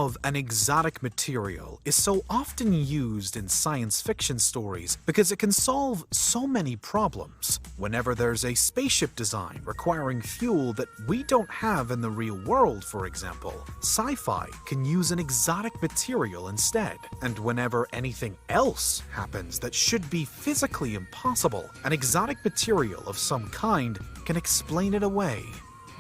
of an exotic material is so often used in science fiction stories because it can solve so many problems. Whenever there's a spaceship design requiring fuel that we don't have in the real world, for example, sci-fi can use an exotic material instead. And whenever anything else happens that should be physically impossible, an exotic material of some kind can explain it away.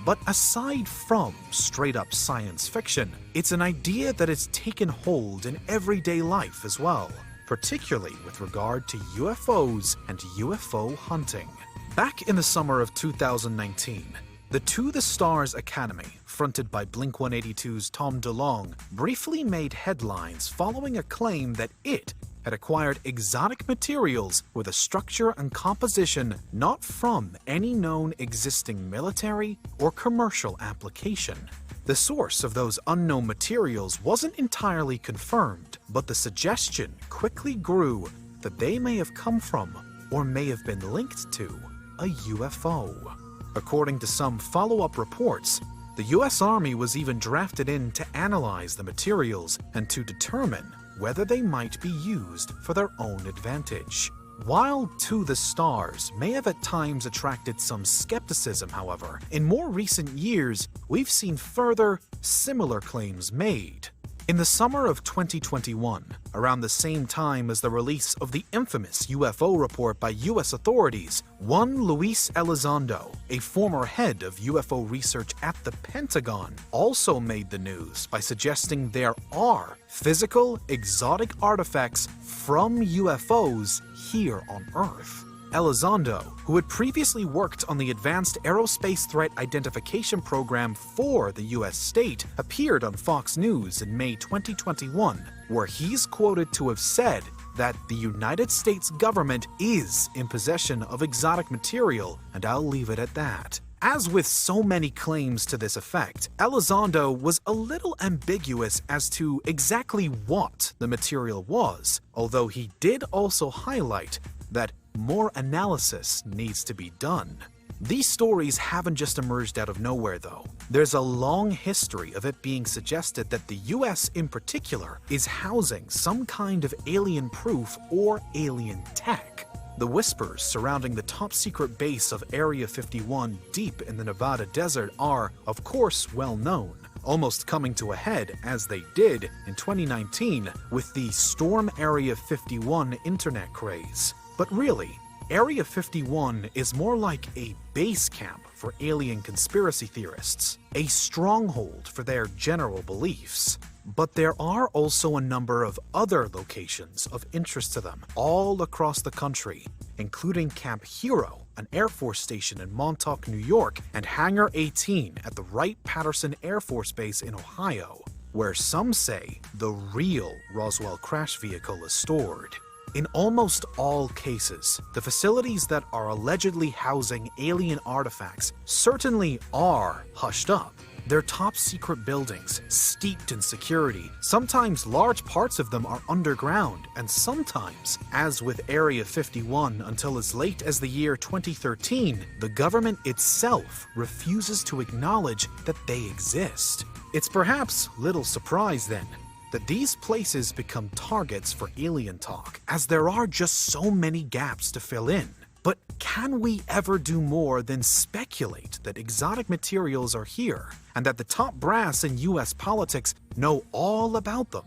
But aside from straight-up science fiction, it's an idea that has taken hold in everyday life as well, particularly with regard to UFOs and UFO hunting. Back in the summer of 2019, the To the Stars Academy, fronted by Blink-182's Tom DeLonge, briefly made headlines following a claim that it had acquired exotic materials with a structure and composition not from any known existing military or commercial application. The source of those unknown materials wasn't entirely confirmed, but the suggestion quickly grew that they may have come from, or may have been linked to, a UFO. According to some follow-up reports, the US Army was even drafted in to analyze the materials and to determine whether they might be used for their own advantage. While To the Stars may have at times attracted some skepticism, however, in more recent years, we've seen further, similar claims made. In the summer of 2021, around the same time as the release of the infamous UFO report by US authorities, one Luis Elizondo, a former head of UFO research at the Pentagon, also made the news by suggesting there are physical, exotic artifacts from UFOs here on Earth. Elizondo, who had previously worked on the Advanced Aerospace Threat Identification Program for the US state, appeared on Fox News in May 2021, where he's quoted to have said that the United States government is in possession of exotic material, and I'll leave it at that. As with so many claims to this effect, Elizondo was a little ambiguous as to exactly what the material was, although he did also highlight that more analysis needs to be done. These stories haven't just emerged out of nowhere, though. There's a long history of it being suggested that the US in particular is housing some kind of alien proof or alien tech. The whispers surrounding the top-secret base of Area 51 deep in the Nevada desert are, of course, well known, almost coming to a head as they did in 2019 with the Storm Area 51 internet craze. But really, Area 51 is more like a base camp for alien conspiracy theorists, a stronghold for their general beliefs. But there are also a number of other locations of interest to them all across the country, including Camp Hero, an Air Force station in Montauk, New York, and Hangar 18 at the Wright-Patterson Air Force Base in Ohio, where some say the real Roswell crash vehicle is stored. In almost all cases, the facilities that are allegedly housing alien artifacts certainly are hushed up. They're top-secret buildings, steeped in security. Sometimes large parts of them are underground, and sometimes, as with Area 51 until as late as the year 2013, the government itself refuses to acknowledge that they exist. It's perhaps little surprise, then, that these places become targets for alien talk, as there are just so many gaps to fill in. But can we ever do more than speculate that exotic materials are here, and that the top brass in US politics know all about them?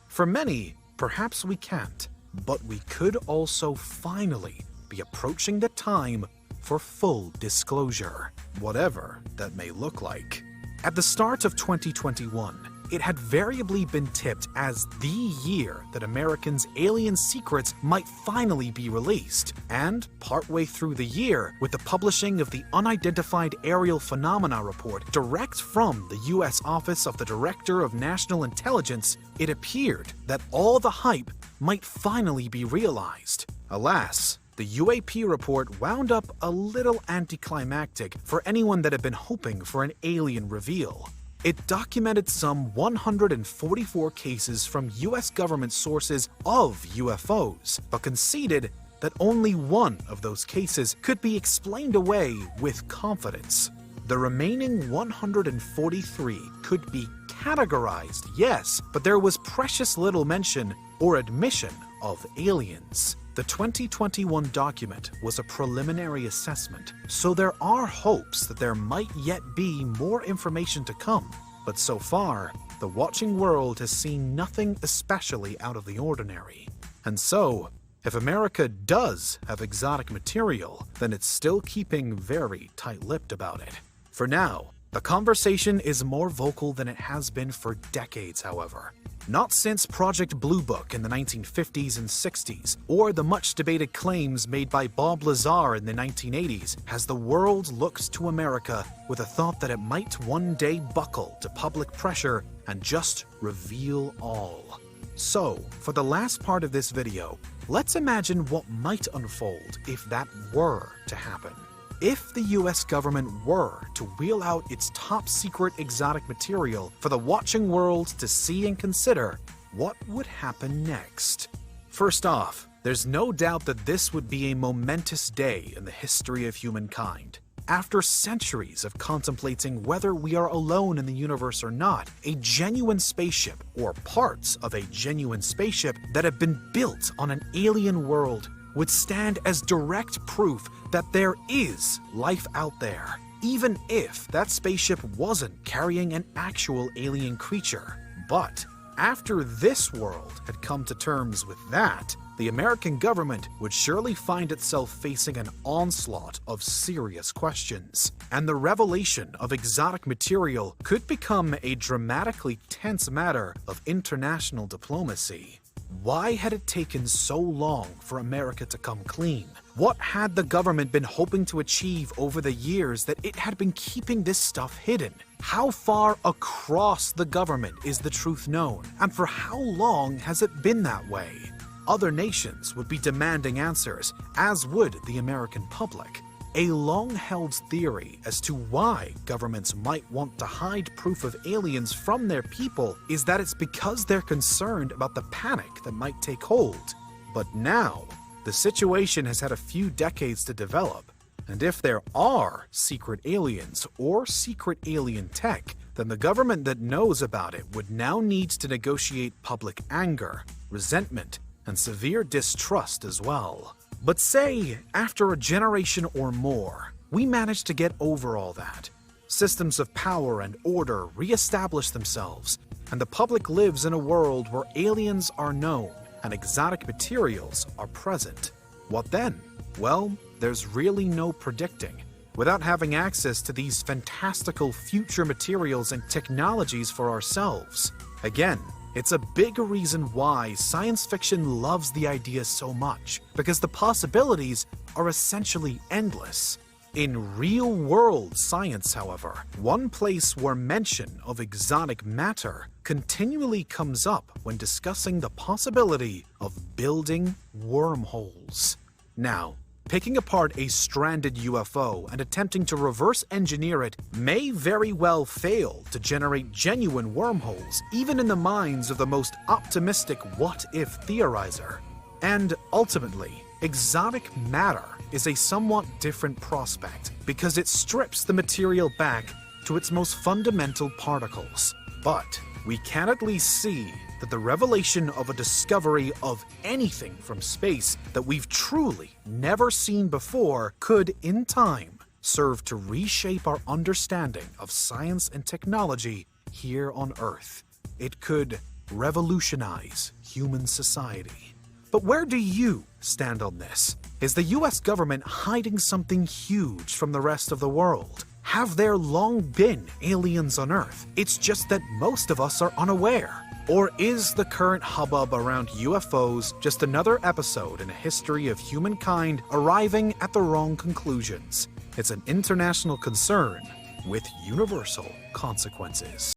For many, perhaps we can't, but we could also finally be approaching the time for full disclosure, whatever that may look like. At the start of 2021, it had variably been tipped as the year that Americans' alien secrets might finally be released. And partway through the year, with the publishing of the Unidentified Aerial Phenomena Report direct from the US Office of the Director of National Intelligence, it appeared that all the hype might finally be realized. Alas, the UAP report wound up a little anticlimactic for anyone that had been hoping for an alien reveal. It documented some 144 cases from US government sources of UFOs, but conceded that only one of those cases could be explained away with confidence. The remaining 143 could be categorized, yes, but there was precious little mention or admission of aliens. The 2021 document was a preliminary assessment, so there are hopes that there might yet be more information to come. But so far, the watching world has seen nothing especially out of the ordinary. And so, if America does have exotic material, then it's still keeping very tight-lipped about it. For now, the conversation is more vocal than it has been for decades, however. Not since Project Blue Book in the 1950s and 60s, or the much-debated claims made by Bob Lazar in the 1980s, has the world looked to America with a thought that it might one day buckle to public pressure and just reveal all. So, for the last part of this video, let's imagine what might unfold if that were to happen. If the US government were to wheel out its top-secret exotic material for the watching world to see and consider, what would happen next? First off, there's no doubt that this would be a momentous day in the history of humankind. After centuries of contemplating whether we are alone in the universe or not, a genuine spaceship, or parts of a genuine spaceship that have been built on an alien world, would stand as direct proof that there is life out there, even if that spaceship wasn't carrying an actual alien creature. But after this world had come to terms with that, the American government would surely find itself facing an onslaught of serious questions, and the revelation of exotic material could become a dramatically tense matter of international diplomacy. Why had it taken so long for America to come clean? What had the government been hoping to achieve over the years that it had been keeping this stuff hidden? How far across the government is the truth known? And for how long has it been that way? Other nations would be demanding answers, as would the American public. A long-held theory as to why governments might want to hide proof of aliens from their people is that it's because they're concerned about the panic that might take hold. But now, the situation has had a few decades to develop, and if there are secret aliens or secret alien tech, then the government that knows about it would now need to negotiate public anger, resentment, and severe distrust as well. But say, after a generation or more, we manage to get over all that. Systems of power and order re-establish themselves, and the public lives in a world where aliens are known and exotic materials are present. What then? Well, there's really no predicting. Without having access to these fantastical future materials and technologies for ourselves. Again, it's a big reason why science fiction loves the idea so much, because the possibilities are essentially endless. In real-world science, however, one place where mention of exotic matter continually comes up when discussing the possibility of building wormholes. Now, picking apart a stranded UFO and attempting to reverse engineer it may very well fail to generate genuine wormholes, even in the minds of the most optimistic what-if theorizer. And ultimately, exotic matter is a somewhat different prospect because it strips the material back to its most fundamental particles. But we can at least see that the revelation of a discovery of anything from space that we've truly never seen before could, in time, serve to reshape our understanding of science and technology here on Earth. It could revolutionize human society. But where do you stand on this? Is the US government hiding something huge from the rest of the world? Have there long been aliens on Earth? It's just that most of us are unaware. Or is the current hubbub around UFOs just another episode in a history of humankind arriving at the wrong conclusions? It's an international concern with universal consequences.